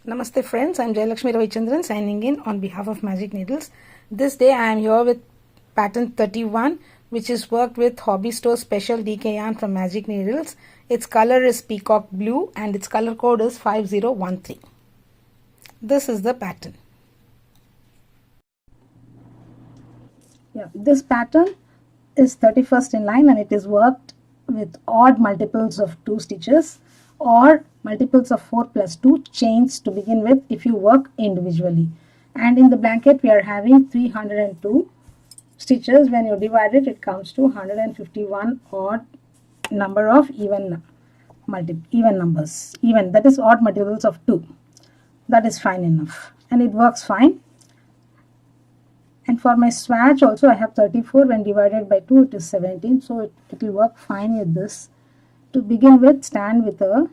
Namaste friends, I am Jayalakshmi Ravichandran signing in on behalf of Magic Needles. This day I am here with pattern 31, which is worked with Hobby Store Special DK yarn from Magic Needles. Its color is Peacock Blue and its color code is 5013. This is the pattern. This pattern is 31st in line and it is worked with odd multiples of 2 stitches or multiples of 4 plus 2 chains to begin with if you work individually. And in the blanket we are having 302 stitches. When you divide it, it comes to 151 odd number of even numbers. That is odd multiples of 2. That is fine enough and it works fine. And for my swatch also I have 34. When divided by 2 it is 17, so it will work fine with this. To begin with, stand with a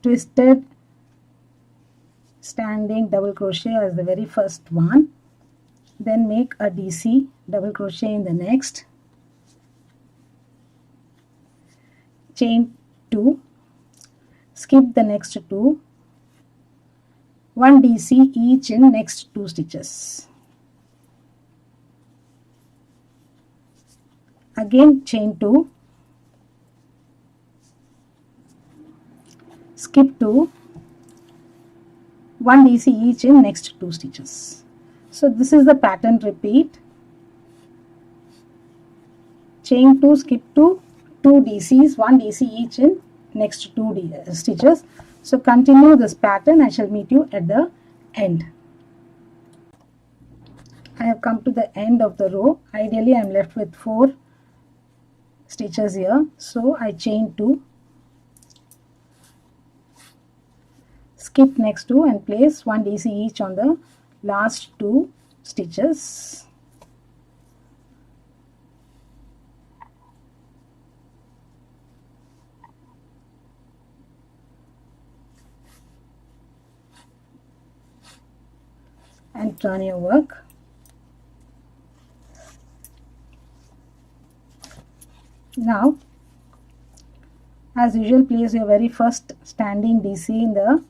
twisted standing double crochet as the very first one, then make a DC double crochet in the next, chain 2, skip the next 2, 1 DC each in next 2 stitches. Again chain 2, skip 2, 1 DC each in next 2 stitches. So this is the pattern repeat. Chain 2, skip 2, 2 DCs, 1 DC each in next 2 stitches. So continue this pattern. I shall meet you at the end. I have come to the end of the row. Ideally I am left with 4 stitches here, so I chain 2, skip next 2 and place 1 DC each on the last 2 stitches. And turn your work. Now, as usual, place your very first standing DC in the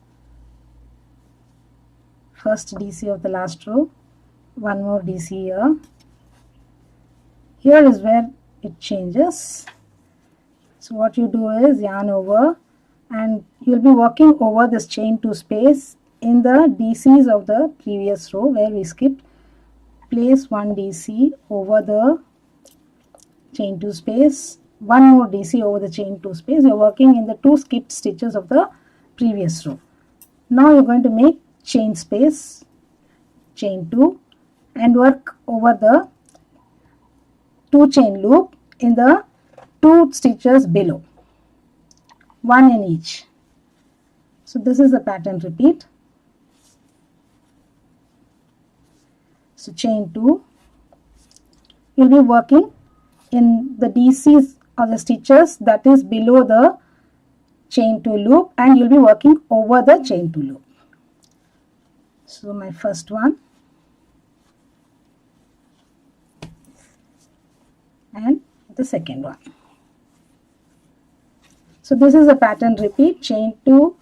first DC of the last row. 1 more DC here. Here is where it changes. So what you do is yarn over and you will be working over this chain 2 space in the DCs of the previous row where we skipped. Place 1 DC over the chain 2 space, 1 more DC over the chain 2 space. You are working in the 2 skipped stitches of the previous row. Now you are going to make chain space, chain 2, and work over the 2 chain loop in the 2 stitches below, 1 in each. So this is the pattern repeat. So chain 2, you will be working in the DCs or the stitches that is below the chain 2 loop and you will be working over the chain 2 loop. So my first one and the second one. So this is a pattern repeat. Chain 2,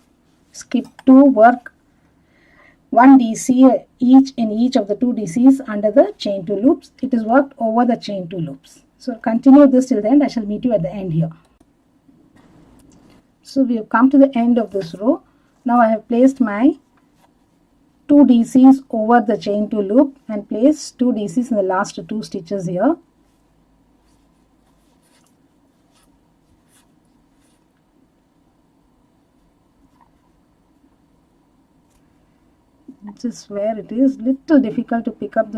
skip 2, work 1 DC each in each of the 2 DCs under the chain 2 loops. It is worked over the chain 2 loops. So continue this till the end. I shall meet you at the end here. So we have come to the end of this row. Now I have placed my 2 DCs over the chain 2 loop and place 2 DCs in the last 2 stitches here. This is where it is little difficult to pick up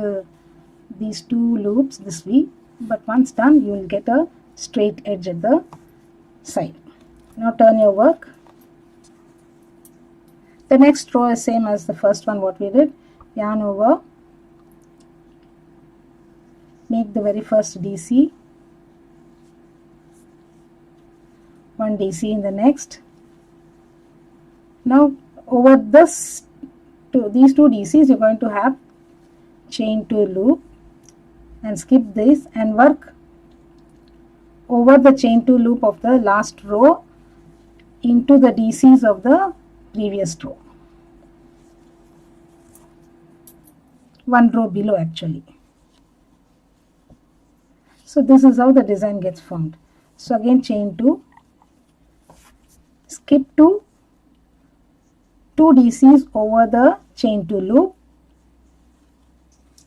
these 2 loops this way, but once done you will get a straight edge at the side. Now turn your work. The next row is same as the first one what we did. Yarn over, make the very first DC, 1 DC in the next. Now over these 2 DCs you are going to have chain 2 loop and skip this and work over the chain 2 loop of the last row into the DCs of the previous row. One row below actually. So this is how the design gets formed. So again chain 2, skip to 2 DCs over the chain 2 loop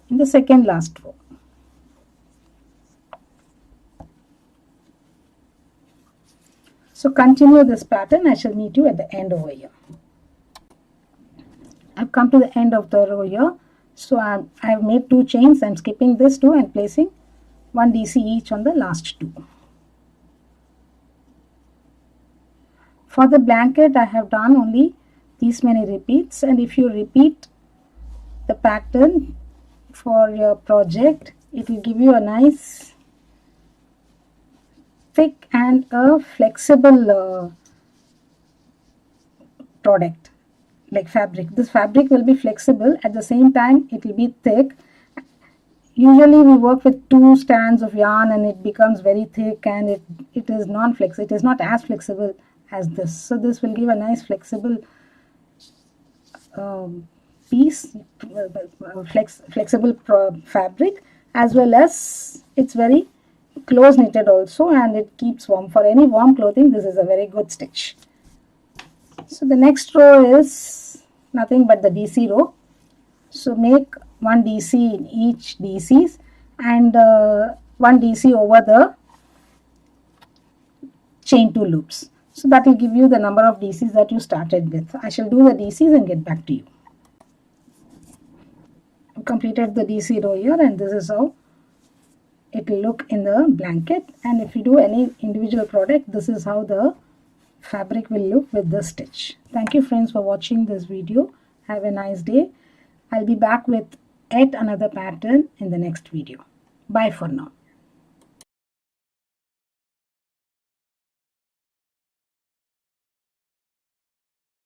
in the second last row. So continue this pattern. I shall meet you at the end over here. I've come to the end of the row here. So I have made 2 chains. I'm skipping this 2 and placing 1 DC each on the last 2. For the blanket, I have done only these many repeats, and if you repeat the pattern for your project, it will give you a nice thick and a flexible product like fabric. This fabric will be flexible, at the same time it will be thick. Usually we work with 2 strands of yarn and it becomes very thick, and it is non-flexible. It is not as flexible as this. So this will give a nice flexible piece, flexible fabric, as well as it's very close knitted also, and it keeps warm. For any warm clothing, this is a very good stitch. So the next row is nothing but the DC row. So make 1 DC in each DCs and 1 DC over the chain 2 loops. So that will give you the number of DCs that you started with. I shall do the DCs and get back to you. I've completed the DC row here, and this is how it will look in the blanket. And if you do any individual product, this is how the fabric will look with the stitch. Thank you friends for watching this video. Have a nice day. I'll be back with yet another pattern in the next video. Bye for now.